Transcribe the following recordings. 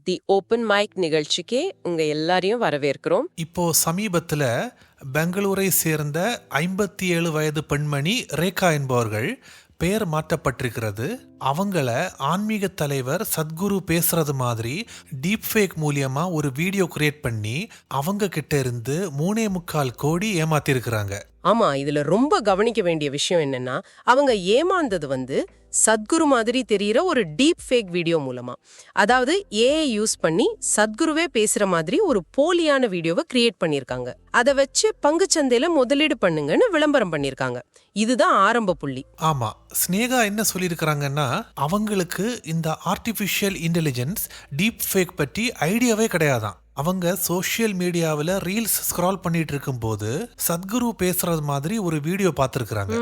தி open mic நிகழ்ச்சிக்கே உங்க எல்லாரையும் வரவேற்கிறோம். இப்போ சமீபத்தில் பெங்களூரை சேர்ந்த 57 வயது பெண்மணி ரேகா என்பவர்கள் பெயர் மாற்றப்பட்டிருக்கிறது. அவங்கள ஆன்மீக தலைவர் சத்குரு பேசுறது மாதிரி டீப் ஃபேக் மூலியமா ஒரு வீடியோ கிரியேட் பண்ணி அவங்க கிட்ட இருந்து 3.25 கோடி ஏமாத்திருக்கிறாங்க. ஆமா, இதுல ரொம்ப கவனிக்க வேண்டிய விஷயம் என்னன்னா, அவங்க ஏமாந்தது சத்குரு மாதிரி தெரியிற ஒரு டீப் ஃபேக் வீடியோ மூலமா. அதாவது ஏஐ யூஸ் பண்ணி சத்குருவே பேசுற மாதிரி ஒரு போலியான வீடியோவை கிரியேட் பண்ணிருக்காங்க. அதை வச்சு பங்குச்சந்தையில முதலீடு பண்ணுங்கன்னு விளம்பரம் பண்ணிருக்காங்க. இதுதான் ஆரம்ப புள்ளி. ஆமா, ஸ்னேகா என்ன சொல்லியிருக்கிறாங்கன்னா, அவங்களுக்கு இந்த ஆர்டிஃபிஷியல் இன்டெலிஜென்ஸ் டீப் ஃபேக் பற்றி ஐடியாவே கிடையாதான். அவங்க சோஷியல் மீடியாவில் ரீல்ஸ் ஸ்க்ரால் பண்ணிட்டு இருக்கும்போது சத்குரு பேசுறது மாதிரி ஒரு வீடியோ பார்த்துருக்குறாங்க.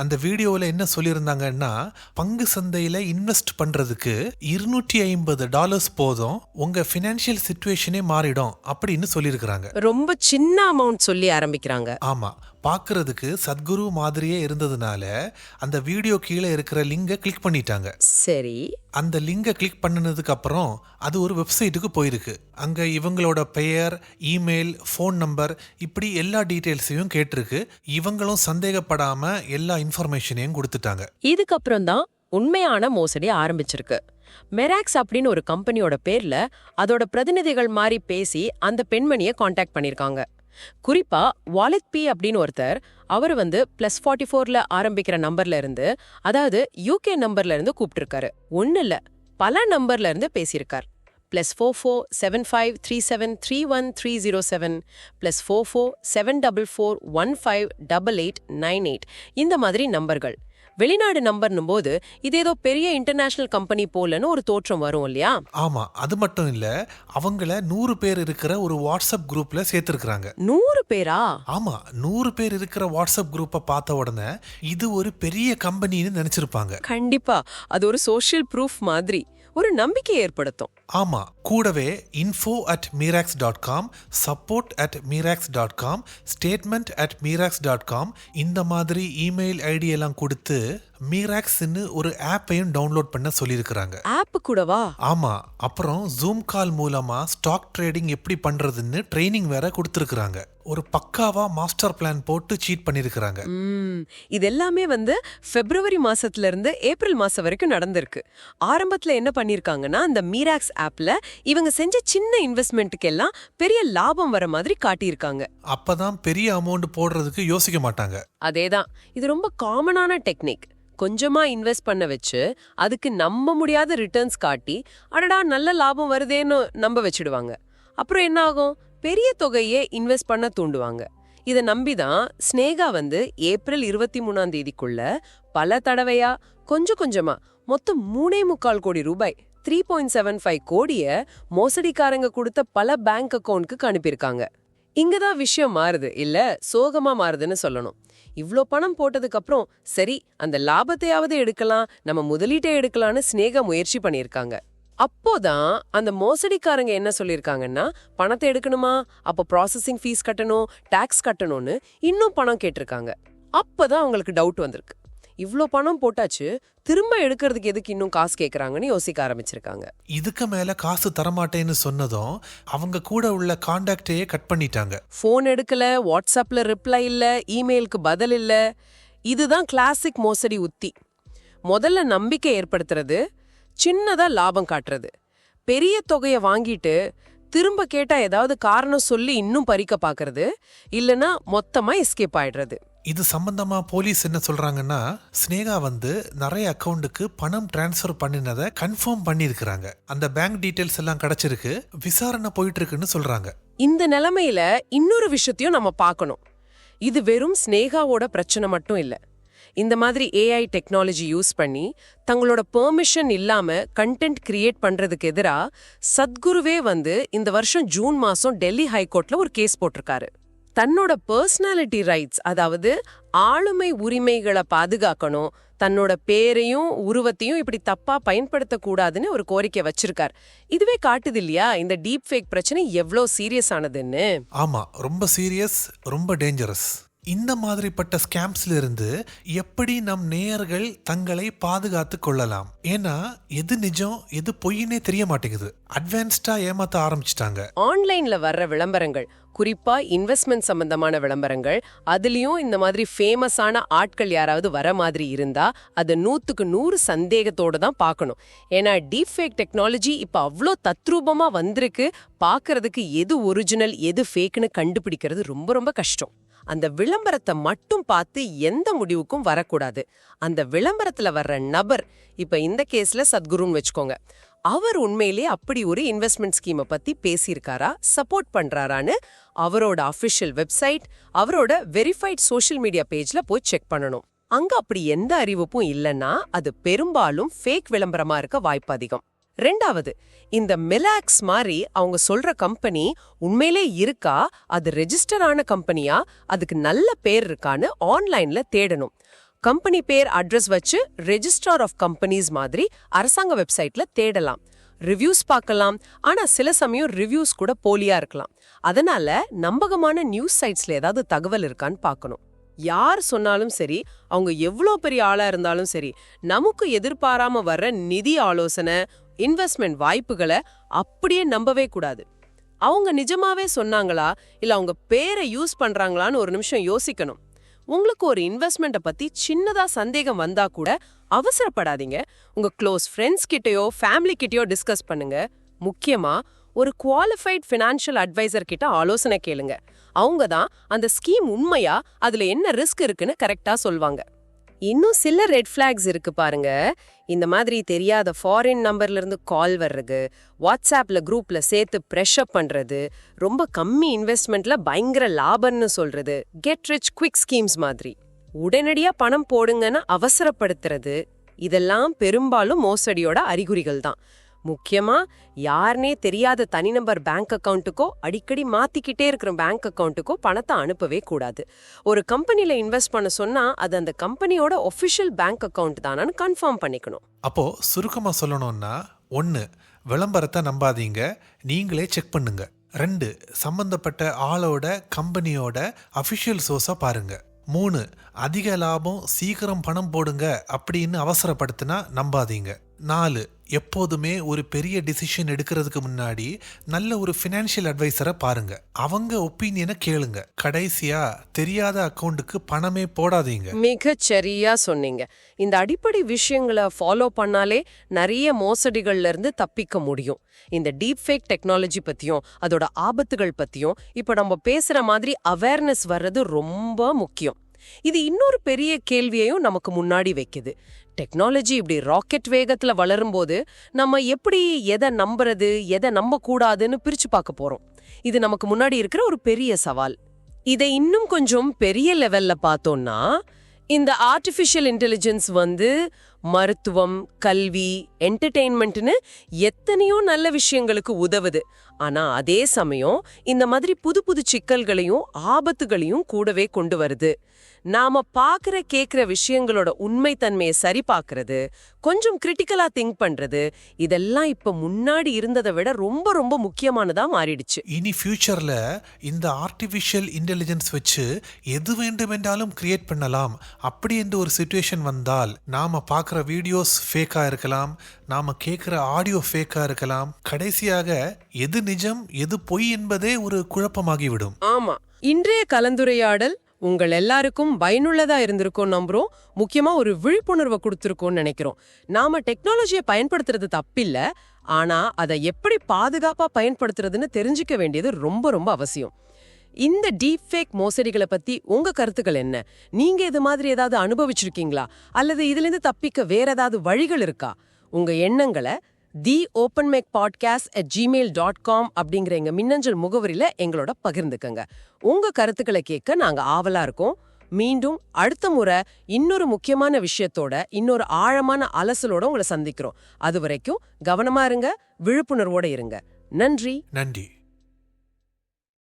அந்த வீடியோவில் என்ன சொல்லியிருந்தாங்கன்னா, பங்கு சந்தையில இன்வெஸ்ட் பண்றதுக்கு $250 போதும், உங்க ஃபினான்ஷியல் சிச்சுவேஷனே மாறிடும் அப்படின்னு சொல்லியிருக்கிறாங்க. ரொம்ப சின்ன அமௌண்ட் சொல்லி ஆரம்பிக்கிறாங்க. ஆமா, பார்க்கறதுக்கு சத்குரு மாதிரியே இருந்ததுனால அந்த வீடியோ கீழே இருக்கிற லிங்கை கிளிக் பண்ணிட்டாங்க. சரி, அந்த லிங்கை கிளிக் பண்ணினதுக்கு அப்புறம் அது ஒரு வெப்சைட்டுக்கு போயிருக்கு. அங்க இவங்களோட பெயர், இமெயில், ஃபோன் நம்பர், இப்படி எல்லா டீட்டெயில்ஸையும் கேட்டிருக்கு. இவங்களும் சந்தேகப்படாம எல்லா இன்ஃபர்மேஷனையும் கொடுத்துட்டாங்க. இதுக்கப்புறம் தான் உண்மையான மோசடி ஆரம்பிச்சிருக்கு. மெராக்ஸ் அப்படின்னு ஒரு கம்பெனியோட பேர்ல அதோட பிரதிநிதிகள் மாதிரி பேசி அந்த பெண்மணியை காண்டாக்ட் பண்ணிருக்காங்க. குறிப்பா வாலெட் பி அப்படின்னு ஒருத்தர், அவர் +44 ஆரம்பிக்கிற நம்பர்ல இருந்து, அதாவது UK நம்பர்ல இருந்து கூப்பிட்டிருக்காரு. ஒன்னு இல்ல, பல நம்பர்ல இருந்து பேசியிருக்கார். +4475373137 +4474415888 இந்த மாதிரி நம்பர்கள். வெளிநாடு நம்பர்னும் போது இது ஏதோ பெரிய இன்டர்நேஷனல் கம்பெனி போலன்னு ஒரு தோற்றம் வரும் இல்லையா? ஆமா, அது மட்டும் இல்ல, அவங்கள 100 பேர் இருக்கிற ஒரு வாட்ஸ்அப் குரூப்ல சேர்த்திருக்காங்க. 100 பேரா? ஆமா, 100 பேர் இருக்கிற வாட்ஸ்அப் குரூப்பை பார்த்த உடனே இது ஒரு பெரிய கம்பெனின்னு நினைச்சிருப்பாங்க. கண்டிப்பா, அது ஒரு சோஷியல் ப்ரூஃப் மாதிரி ஒரு நம்பிக்கை ஏற்படுத்தும். ஆமா, கூடவே info@mirax.com, support@mirax.com, statement@mirax.com இந்த மாதிரி இமெயில் ஐடி எல்லாம் கொடுத்து மீராக்ஸ்னு ஒரு ஆப்பையும் டவுன்லோட் பண்ண சொல்லியிருக்கிறாங்க. ஆப் கூடவா? ஆமா, அப்புறம் ஜூம் கால் மூலமா ஸ்டாக் ட்ரேடிங் எப்படி பண்றதுன்னு ட்ரைனிங் வேற கொடுத்துருக்காங்க. ஒரு பக்காவா மாஸ்டர் பிளான் போட்டு சீட் பண்ணிருக்காங்க. இது எல்லாமே பிப்ரவரி மாசத்துல இருந்து ஏப்ரல் மாசம் வரைக்கும் நடந்திருக்கு. ஆரம்பத்துல என்ன பண்ணிருக்காங்கன்னா, அந்த மீராக்ஸ் ஆப்ல இவங்க செஞ்ச சின்ன இன்வெஸ்ட்மெண்ட்டுக்கு எல்லாம் பெரிய லாபம் வர மாதிரி காட்டியிருக்காங்க. அப்பதான் பெரிய அமௌண்ட் போடுறதுக்கு யோசிக்க மாட்டாங்க. அதேதான், இது ரொம்ப காமனான டெக்னிக். கொஞ்சமா இன்வெஸ்ட் பண்ண வச்சு அதுக்கு நம்ப முடியாத ரிட்டர்ன்ஸ் காட்டி, அடடா நல்ல லாபம் வருதேன்னு நம்ப வச்சிடுவாங்க. அப்புறம் என்ன ஆகும்? பெரிய தொகையே இன்வெஸ்ட் பண்ண தூண்டுவாங்க. இதை நம்பிதான் ஸ்னேகா ஏப்ரல் 23 பல தடவையா கொஞ்சம் கொஞ்சமா மொத்தம் 3.25 கோடி ரூபாய், 3.75 கோடிய மோசடிக்காரங்க கொடுத்த பல பேங்க் அக்கவுண்ட்க்கு அனுப்பியிருக்காங்க. இங்கதான் விஷயம் மாறுது, இல்ல சோகமா மாறுதுன்னு சொல்லணும். இவ்ளோ பணம் போட்டதுக்கு அப்புறம் சரி, அந்த லாபத்தையாவது எடுக்கலாம், நம்ம முதலீட்டை எடுக்கலான்னு ஸ்னேகா முயற்சி பண்ணிருக்காங்க. அப்போதான் அந்த மோசடிக்காரங்க என்ன சொல்லிருக்காங்கன்னா, பணத்தை எடுக்கணுமா, அப்போ ப்ராசஸிங் ஃபீஸ் கட்டணும், டாக்ஸ் கட்டணும்னு இன்னும் பணம் கேட்டிருக்காங்க. அப்பதான் அவங்களுக்கு டவுட் வந்திருக்கு. இவ்ளோ பணம் போட்டாச்சு, திரும்ப எடுக்கிறதுக்கு எதுக்கு இன்னும் காசு கேட்கறாங்கன்னு யோசிக்க ஆரம்பிச்சிருக்காங்க. இதுக்கு மேல காசு தரமாட்டேன்னு சொன்னதும் அவங்க கூட உள்ள கான்டாக்டையே கட் பண்ணிட்டாங்க. போன் எடுக்கல, வாட்ஸ்அப்ல ரிப்ளை இல்ல, இமெயிலுக்கு பதில் இல்ல. இதுதான் கிளாசிக் மோசடி உத்தி. முதல்ல நம்பிக்கை ஏற்படுத்துறது, சின்னதா லாபம் காட்டுறது, பெரிய தொகையை வாங்கிட்டு திரும்ப கேட்டா ஏதாவது காரணம் சொல்லி இன்னும் பறிக்க பாக்குறது, இல்லனா மொத்தமா எஸ்கேப் ஆயிடுறது. இது சம்பந்தமா போலீஸ் என்ன சொல்றாங்கன்னா, ஸ்னேகா நிறைய அக்கவுண்டுக்கு பணம் டிரான்ஸ்ஃபர் பண்ணினதை கன்ஃபார்ம் பண்ணிருக்காங்க. அந்த பேங்க் டீடைல்ஸ் எல்லாம் கிடைச்சிருக்கு, விசாரணை போயிட்டு இருக்குன்னு சொல்றாங்க. இந்த நிலைமையில இன்னொரு விஷயத்தையும் நம்ம பார்க்கணும். இது வெறும் ஸ்னேகாவோட பிரச்சனை மட்டும் இல்ல. இந்த மாதிரி ஏஐ டெக்னாலஜி யூஸ் பண்ணி தங்களோட பெர்மிஷன் இல்லாம கண்டென்ட் கிரியேட் பண்றதுக்கு எதிரா சத்குருவே இந்த வருஷம் ஜூன் மாசம் டெல்லி ஹைகோர்ட்ல ஒரு கேஸ் போட்டிருக்காரு. தன்னோட பர்சனாலிட்டி ரைட்ஸ், அதாவது ஆளுமை உரிமைகளை பாதுகாக்கணும், தன்னோட பேரையும் உருவத்தையும் இப்படி தப்பா பயன்படுத்தக்கூடாதுன்னு ஒரு கோரிக்கை வச்சிருக்கார். இதுவே காட்டுது இல்லையா இந்த டீப் ஃபேக் பிரச்சனை எவ்வளோ சீரியஸ் ஆனதுன்னு. ஆமா, ரொம்ப சீரியஸ், ரொம்ப டேஞ்சரஸ். இந்த மாதிரிப்பட்ட ஸ்கேம்ஸ்ல இருந்து எப்படி நம் நேயர்கள் தங்களை பாதுகாத்து கொள்ளலாம்? ஏன்னா எது நிஜம் எது பொய்னே தெரிய மாட்டேங்குது. அட்வான்ஸ்டா ஏமாத்த ஆரம்பிச்சிட்டாங்க. ஆன்லைன்ல வர்ற விளம்பரங்கள், குறிப்பா இன்வெஸ்ட்மெண்ட் சம்பந்தமான விளம்பரங்கள், அதுலயும் இந்த மாதிரி ஃபேமஸான ஆட்கள் யாராவது வர மாதிரி இருந்தா அது 100க்கு 100 சந்தேகத்தோட தான் பார்க்கணும். ஏன்னா டீப் ஃபேக் டெக்னாலஜி இப்ப அவ்வளோ தத்ரூபமா வந்திருக்கு. பார்க்கறதுக்கு எது ஒரிஜினல் எது ஃபேக்னு கண்டுபிடிக்கிறது ரொம்ப ரொம்ப கஷ்டம். அந்த விளம்பரத்தை மட்டும் பார்த்து எந்த முடிவுக்கும் வரக்கூடாது. அந்த விளம்பரத்துல வர்ற நபர், இப்ப இந்த கேஸ்ல சத்குருன்னு வச்சுக்கோங்க, அவர் உண்மையிலே அப்படி ஒரு இன்வெஸ்ட்மெண்ட் ஸ்கீமை பத்தி பேசியிருக்காரா, சப்போர்ட் பண்றாரான்னு அவரோட அஃபிஷியல் வெப்சைட், அவரோட வெரிஃபைட் சோஷியல் மீடியா பேஜ்ல போய் செக் பண்ணணும். அங்க அப்படி எந்த அறிவிப்பும் இல்லைன்னா அது பெரும்பாலும் ஃபேக் விளம்பரமா இருக்க வாய்ப்பு அதிகம். ரெண்டாவது, இந்த மிலாக்ஸ் மாதிரி அவங்க சொல்ற கம்பெனி உண்மையிலே இருக்கா, அது ரெஜிஸ்டர் ஆன கம்பெனியா, அதுக்கு நல்ல பேர் இருக்கான்னு ஆன்லைன்ல தேடணும். கம்பெனி பேர் அட்ரஸ் வச்சு ரெஜிஸ்ட்ரார் ஆஃப் கம்பெனிஸ் மாதிரி அரசாங்க வெப்சைட்ல தேடலாம். ரிவ்யூஸ் பார்க்கலாம். ஆனா சில சமயம் ரிவ்யூஸ் கூட போலியா இருக்கலாம். அதனால நம்பகமான நியூஸ் சைட்ஸ்ல ஏதாவது தகவல் இருக்கான்னு பார்க்கணும். யார் சொன்னாலும் சரி, அவங்க எவ்வளோ பெரிய ஆளா இருந்தாலும் சரி, நமக்கு எதிர்பாராம வர்ற நிதி ஆலோசனை, இன்வெஸ்ட்மெண்ட் வாய்ப்புகளை அப்படியே நம்பவே கூடாது. அவங்க நிஜமாவே சொன்னாங்களா இல்ல அவங்க பேரை யூஸ் பண்றாங்களான்னு ஒரு நிமிஷம் யோசிக்கணும். உங்களுக்கு ஒரு இன்வெஸ்ட்மெண்ட்டை பத்தி சின்னதா சந்தேகம் வந்தா கூட அவசரப்படாதீங்க. உங்க க்ளோஸ் ஃப்ரெண்ட்ஸ் கிட்டயோ ஃபேமிலி கிட்டயோ டிஸ்கஸ் பண்ணுங்க. முக்கியமா ஒரு குவாலிஃபைட் ஃபினான்ஷியல் அட்வைசர் கிட்ட ஆலோசனை கேளுங்க. அவங்க தான் அந்த ஸ்கீம் உண்மையா, அதுல என்ன ரிஸ்க் இருக்குன்னு கரெக்டா சொல்வாங்க. இன்னும் சில ரெட் ஃபிளாக்ஸ் இருக்கு பாருங்க. இந்த மாதிரி தெரியாத ஃபாரின் நம்பர்ல இருந்து கால் வர்றது, வாட்ஸ்அப்ல குரூப்ல சேர்த்து ப்ரெஷர் பண்றது, ரொம்ப கம்மி இன்வெஸ்ட்மெண்ட்ல பயங்கர லாபம்னு சொல்றது, கெட் ரிச் குவிக் ஸ்கீம்ஸ் மாதிரி உடனடியா பணம் போடுங்கன்னு அவசரப்படுத்துறது, இதெல்லாம் பெரும்பாலும் மோசடியோட அறிகுறிகள் தான். முக்கியமா யாருனே தெரியாத தனிநபர் பேங்க் அக்கவுண்ட்டுக்கோ அடிக்கடி மாத்திக்கிட்டே இருக்கிற பேங்க் அக்கவுண்ட்டுக்கோ பணத்தை அனுப்பவே கூடாது. ஒரு கம்பெனில இன்வெஸ்ட் பண்ண சொன்னா அது அந்த கம்பெனியோட ஒபிஷியல் பேங்க் அக்கவுண்ட் தானான்னு கன்ஃபார்ம் பண்ணிக்கணும். அப்போ சுருக்கமா சொல்லணும்னா, 1, விளம்பரத்தை நம்பாதீங்க, நீங்களே செக் பண்ணுங்க. 2, சம்பந்தப்பட்ட ஆளோட கம்பெனியோட அஃபிஷியல் சோர்ஸை பாருங்க. 3, அதிக லாபம் சீக்கிரம் பணம் போடுங்க அப்படின்னு அவசரப்படுத்தினா நம்பாதீங்க. 4, எப்போதுமே ஒரு பெரிய டிசிஷன் எடுக்கிறதுக்கு முன்னாடி நல்ல ஒரு ஃபினான்ஷியல் அட்வைசரை பாருங்க, அவங்க ஒப்பீனியனை கேளுங்க. கடைசியா தெரியாத அக்கவுண்டுக்கு பணமே போடாதீங்க. மிகச் சரியா சொன்னீங்க. இந்த அடிப்படை விஷயங்களை ஃபாலோ பண்ணாலே நிறைய மோசடிகள்ல இருந்து தப்பிக்க முடியும். இந்த டீப் ஃபேக் டெக்னாலஜி பத்தியும் அதோட ஆபத்துகள் பத்தியும் இப்ப நம்ம பேசுற மாதிரி அவேர்னஸ் வர்றது ரொம்ப முக்கியம். இது இன்னொரு பெரிய கேள்வியையும் நமக்கு முன்னாடி வைக்குது. டெக்னாலஜி இப்படி ராக்கெட் வேகத்துல வளரும்போது நம்ம எப்படி எதை நம்புறது எதை நம்ப கூடாதுன்னு பிரிச்சு பார்க்க போறோம். இது நமக்கு முன்னாடி இருக்கிற ஒரு பெரிய சவால். இதை இன்னும் கொஞ்சம் பெரிய லெவல்ல பார்த்தோம்னா, இந்த ஆர்டிஃபிஷியல் இன்டெலிஜென்ஸ் மருத்துவம், கல்வி, என்டர்டெயின்மெண்ட்னு எத்தனையோ நல்ல விஷயங்களுக்கு உதவுது. ஆனா அதே சமயம் இந்த மாதிரி புது புது சிக்கல்களையும் ஆபத்துகளையும் கூடவே கொண்டு வருது. நாம பாக்குற கேக்குற விஷயங்களோட உண்மைத்தன்மையை சரி பார்க்கறது, கொஞ்சம் கிரிட்டிக்கலா திங்க் பண்றது, இதெல்லாம் இப்ப முன்னாடி இருந்ததை விட ரொம்ப ரொம்ப முக்கியமானதா மாறிடுச்சு. இனி ஃபியூச்சர்ல இந்த ஆர்டிஃபிஷியல் இன்டெலிஜென்ஸ் வச்சு எது வேண்டுமென்றாலும் கிரியேட் பண்ணலாம். அப்படி என்ற ஒரு சிச்சுவேஷன் வந்தால் நாம பார்க்குற வீடியோஸ் ஃபேக்கா இருக்கலாம், நாம கேட்குற ஆடியோ ஃபேக்கா இருக்கலாம். கடைசியாக எது நிஜம் எது பொய் என்பதே ஒரு குழப்பமாகிவிடும். ஆமா, இன்றைய கலந்துரையாடல் உங்கள் எல்லாருக்கும் பயனுள்ளதா இருந்திருக்கும் நம்புறோம். முக்கியமா ஒரு விழிப்புணர்வை கொடுத்திருக்கோம்னு நினைக்கிறோம். நாம டெக்னாலஜியை பயன்படுத்துறது தப்பில்ல, ஆனா அதை எப்படி பாதுகாப்பா பயன்படுத்துறதுன்னு தெரிஞ்சுக்க வேண்டியது ரொம்ப ரொம்ப அவசியம். இந்த டீப் ஃபேக் மோசடிகளை பத்தி உங்க கருத்துக்கள் என்ன? நீங்க இது மாதிரி ஏதாவது அனுபவிச்சிருக்கீங்களா? அல்லது இதுல இருந்து தப்பிக்க வேற ஏதாவது வழிகள் இருக்கா? உங்க எண்ணங்களை theopenmicpodcast@gmail.com அப்படிங்கிற எங்க மின்னஞ்சல் முகவரியில எங்களோட பகிர்ந்துக்கங்க. உங்க கருத்துக்களை கேட்க நாங்க ஆவலா இருக்கோம். மீண்டும் அடுத்த முறை இன்னொரு முக்கியமான விஷயத்தோட, இன்னொரு ஆழமான அலசலோட உங்களை சந்திக்கிறோம். அது வரைக்கும் கவனமா இருங்க, விழிப்புணர்வோட இருங்க. நன்றி.